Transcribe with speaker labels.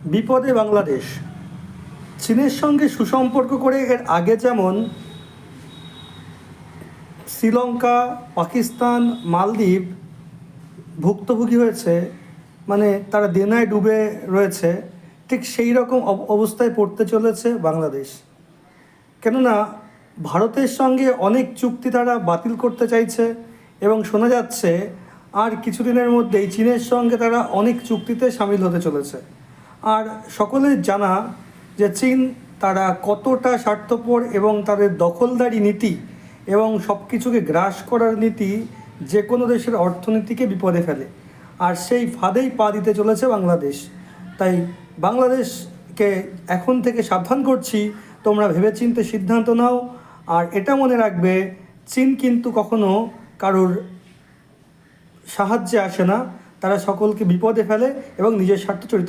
Speaker 1: বিপদে বাংলাদেশ। চীনের সঙ্গে সুসম্পর্ক করে এর আগে যেমন শ্রীলঙ্কা, পাকিস্তান, মালদ্বীপ ভুক্তভোগী হয়েছে, মানে তারা দেনায় ডুবে রয়েছে, ঠিক সেই রকম অবস্থায় পড়তে চলেছে বাংলাদেশ। কেননা ভারতের সঙ্গে অনেক চুক্তি তারা বাতিল করতে চাইছে এবং শোনা যাচ্ছে আর কিছুদিনের মধ্যেই চীনের সঙ্গে তারা অনেক চুক্তিতে সামিল হতে চলেছে। আর সকলের জানা যে চীন তারা কতটা স্বার্থপর এবং তাদের দখলদারি নীতি এবং সব কিছুকে গ্রাস করার নীতি যে কোনো দেশের অর্থনীতিকে বিপদে ফেলে। আর সেই ফাঁদেই পা দিতে চলেছে বাংলাদেশ। তাই বাংলাদেশকে এখন থেকে সাবধান করছি, তোমরা ভেবেচিন্তে সিদ্ধান্ত নাও। আর এটা মনে রাখবে, চীন কিন্তু কখনো কারোর সাহায্যে আসে না, তারা সকলকে বিপদে ফেলে এবং নিজের স্বার্থ চরিতার্থ